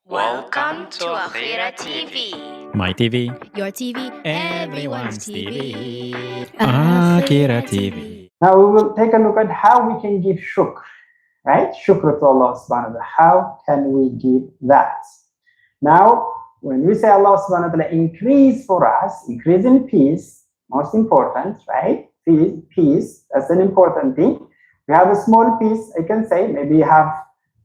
Welcome to AkhirahTV. My TV, Your TV, everyone's TV. AkhirahTV. Now we will take a look at how we can give shukr, right? Shukr to Allah subhanahu wa ta'ala. How can we give that? Now, when we say Allah subhanahu wa ta'ala increase for us, increase in peace, most important, right? Peace, that's an important thing. We have a small piece, I can say, maybe you have,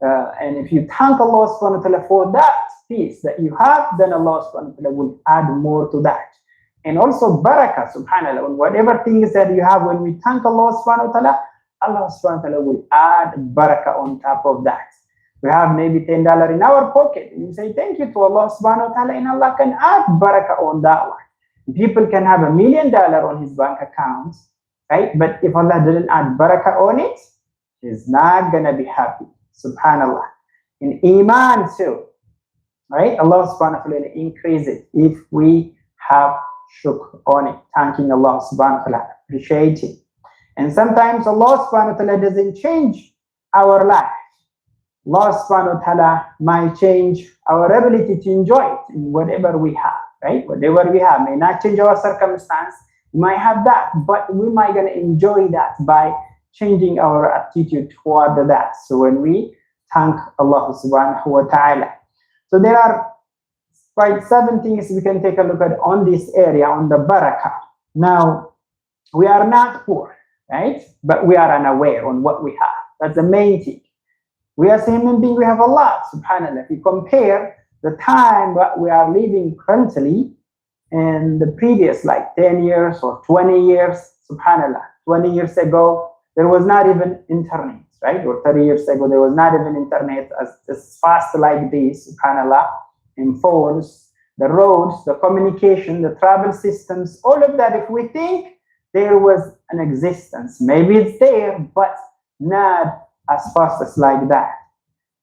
and if you thank Allah subhanahu wa ta'ala for that peace that you have, then Allah subhanahu wa ta'ala will add more to that. And also barakah, subhanAllah, on whatever things that you have, when we thank Allah subhanahu wa ta'ala, Allah subhanahu wa ta'ala will add barakah on top of that. We have maybe $10 in our pocket, and you say thank you to Allah subhanahu wa ta'ala, and Allah can add barakah on that one. People can have $1 million on his bank account, right? But if Allah didn't add barakah on it, he's not gonna be happy. Subhanallah. In Iman too, right? Allah subhanahu wa ta'ala increase it if we have shukr on it, thanking Allah subhanahu wa ta'ala, appreciating. And sometimes Allah subhanahu wa ta'ala doesn't change our life. Allah subhanahu wa ta'ala might change our ability to enjoy it in whatever we have, right? Whatever we have may not change our circumstance. We might have that, but we might gonna enjoy that by changing our attitude toward that. So when we thank Allah subhanahu wa ta'ala. So there are quite 7 things we can take a look at on this area, on the barakah. Now, we are not poor, right? But we are unaware on what we have. That's the main thing. We as human beings, we have a lot, subhanAllah. If you compare the time that we are living currently and the previous, like 10 years or 20 years, subhanAllah, 20 years ago, there was not even internet, right? Or 30 years ago, there was not even internet as fast like this, subhanAllah, in phones, the roads, the communication, the travel systems, all of that. If we think there was an existence, maybe it's there, but not as fast as like that.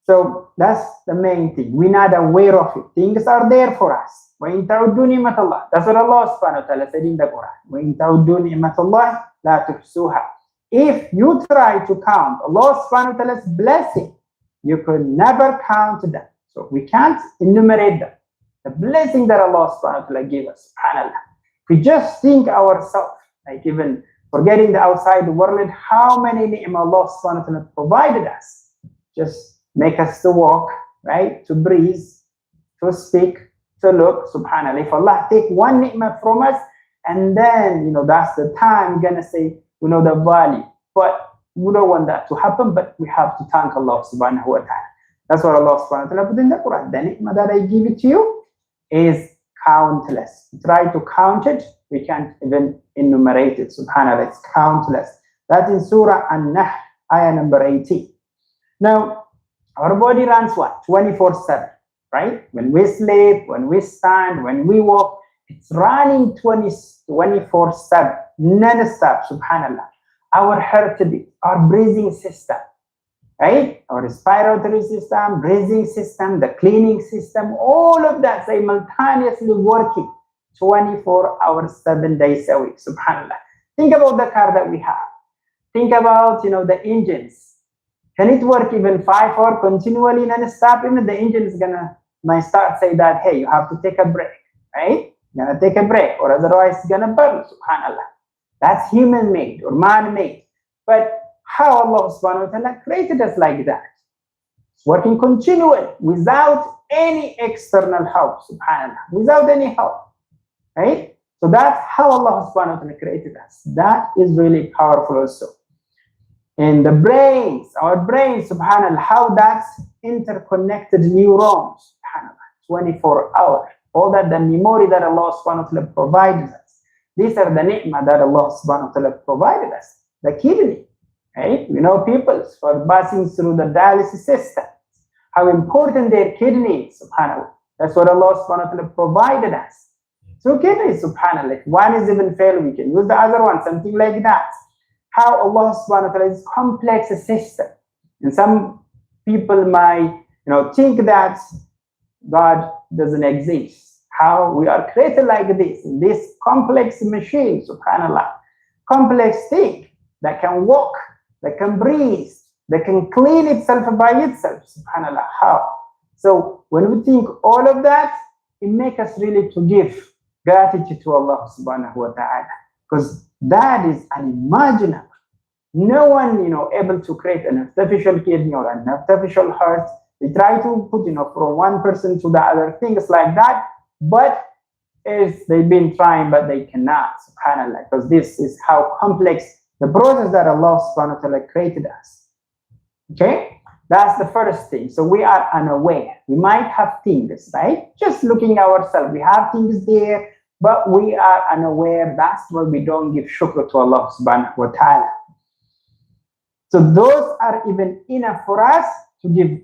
So that's the main thing. We're not aware of it. Things are there for us. وَإِن تَعُدُّوا نِعْمَةَ اللَّهِ. That's what Allah subhanahu wa ta'ala said in the Qur'an. وَإِن تَعُدُّوا نِعْمَةَ اللَّهِ لَا تُحْصُوهَا. If you try to count Allah subhanahu wa ta'ala's blessing, you could never count them. So we can't enumerate them. The blessing that Allah subhanahu wa ta'ala gave us, subhanAllah. If we just think ourselves, like even forgetting the outside world, how many ni'mah Allah subhanahu wa ta'ala provided us. Just make us to walk, right? To breathe, to speak, to look, subhanAllah. If Allah take one ni'mah from us, and then, that's the time we're gonna say, we know the value, but we don't want that to happen, but we have to thank Allah subhanahu wa ta'ala. That's what Allah subhanahu wa ta'ala put in the Quran. The ni'mah that I give it to you is countless. Try to count it, we can't even enumerate it, subhanAllah, it's countless. That's in Surah An-Nahl, ayah number 18. Now, our body runs what? 24/7, right? When we sleep, when we stand, when we walk, it's running 24/7, non-stop, subhanAllah. Our heartbeat, our breathing system, right? Our respiratory system, breathing system, the cleaning system, all of that simultaneously working 24 hours, 7 days a week, subhanAllah. Think about the car that we have. Think about, the engines. Can it work even 5 hours continually non-stop? Even the engine is might start say that, hey, you have to take a break, right? You're gonna take a break, or otherwise it's gonna burn, subhanAllah. That's human-made or man-made. But how Allah subhanahu wa ta'ala created us like that? It's working continually without any external help, subhanAllah, without any help, right? So that's how Allah subhanahu wa ta'ala created us. That is really powerful also. And the brains, our brains, subhanAllah, how that's interconnected neurons, subhanAllah, 24 hours. All that, the memory that Allah subhanahu wa ta'ala provided us. These are the ni'mah that Allah subhanahu wa ta'ala provided us. The kidney, right? We know people for passing through the dialysis system, how important their kidney is, subhanAllah. That's what Allah subhanahu wa ta'ala provided us. So kidney, subhanAllah, if one is even failed, we can use the other one, something like that. How Allah subhanahu wa ta'ala is complex system. And some people might, think that God doesn't exist. How we are created like this complex machine, subhanAllah, complex thing that can walk, that can breathe, that can clean itself by itself, subhanAllah. How? So when we think all of that, it makes us really to give gratitude to Allah subhanahu wa ta'ala, because that is unimaginable. No one, able to create an artificial kidney or an artificial heart. They try to put, from one person to the other, things like that, but they've been trying, but they cannot, subhanAllah, because this is how complex the process that Allah subhanahu wa ta'ala created us. Okay? That's the first thing. So we are unaware. We might have things, right? Just looking ourselves. We have things there, but we are unaware. That's why we don't give shukr to Allah subhanahu wa ta'ala. So those are even enough for us to give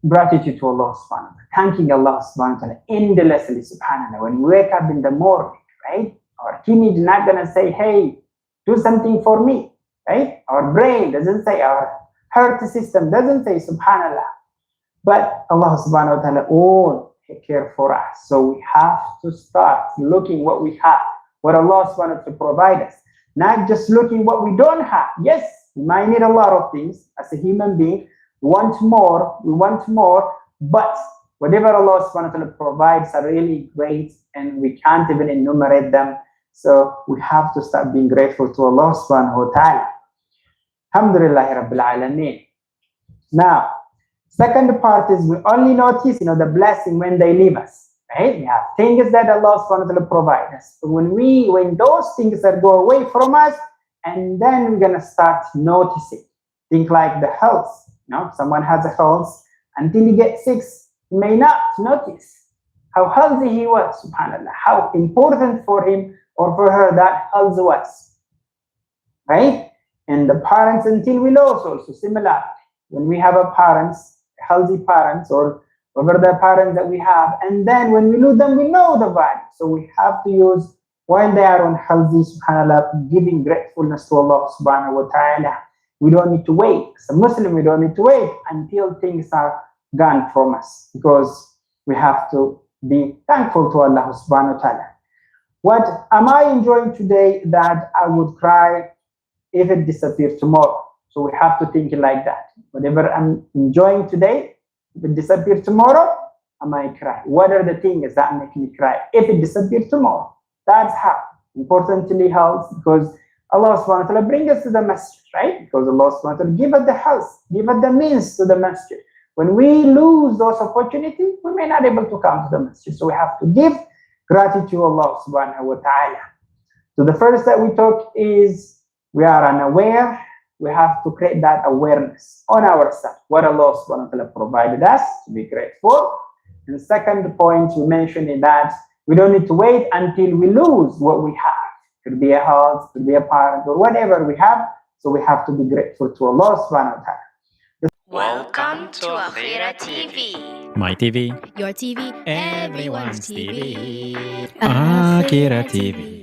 gratitude to Allah subhanahu wa ta'ala, thanking Allah subhanahu wa ta'ala endlessly, subhanAllah. When we wake up in the morning, right? Our kidney is not going to say, hey, do something for me, right? Our brain doesn't say, our heart system doesn't say, subhanAllah. But Allah subhanahu wa ta'ala all take care for us. So we have to start looking what we have, what Allah subhanahu wa ta'ala provide us. Not just looking what we don't have. Yes, we might need a lot of things as a human being. We want more, but whatever Allah subhanahu wa ta'ala provides are really great, and we can't even enumerate them. So we have to start being grateful to Allah subhanahu wa ta'ala. Alhamdulillah Rabbil Alameen. Now, second part is we only notice, the blessing when they leave us, right? We have things that Allah subhanahu wa ta'ala provides us. So when those things that go away from us, and then we're going to start noticing. Think like the health. Someone has a health, until he gets sick, he may not notice how healthy he was, subhanAllah, how important for him or for her that health was, right? And the parents, until we lose also, similarly. When we have healthy parents, or whatever the parents that we have, and then when we lose them, we know the value. So we have to use, while they are unhealthy, subhanAllah, giving gratefulness to Allah subhanahu wa ta'ala. We don't need to wait. As a Muslim, we don't need to wait until things are gone from us, because we have to be thankful to Allah subhanahu wa ta'ala. What am I enjoying today that I would cry if it disappears tomorrow? So we have to think like that. Whatever I'm enjoying today, if it disappears tomorrow, I might cry. What are the things that make me cry if it disappears tomorrow? That's how. Importantly, health, because Allah subhanahu wa ta'ala bring us to the masjid, right? Because Allah subhanahu wa ta'ala give us the health, give us the means to the masjid. When we lose those opportunities, we may not be able to come to the masjid. So we have to give gratitude to Allah subhanahu wa ta'ala. So the first that we talk is we are unaware. We have to create that awareness on ourselves, what Allah subhanahu wa ta'ala provided us, to be grateful. And the second point we mentioned is that we don't need to wait until we lose what we have. Could be a house, could be a parent, or whatever we have. So we have to be grateful to Allah subhanahu wa ta'ala. Welcome to AkhirahTV. My TV, Your TV, everyone's TV. AkhirahTV. AkhirahTV.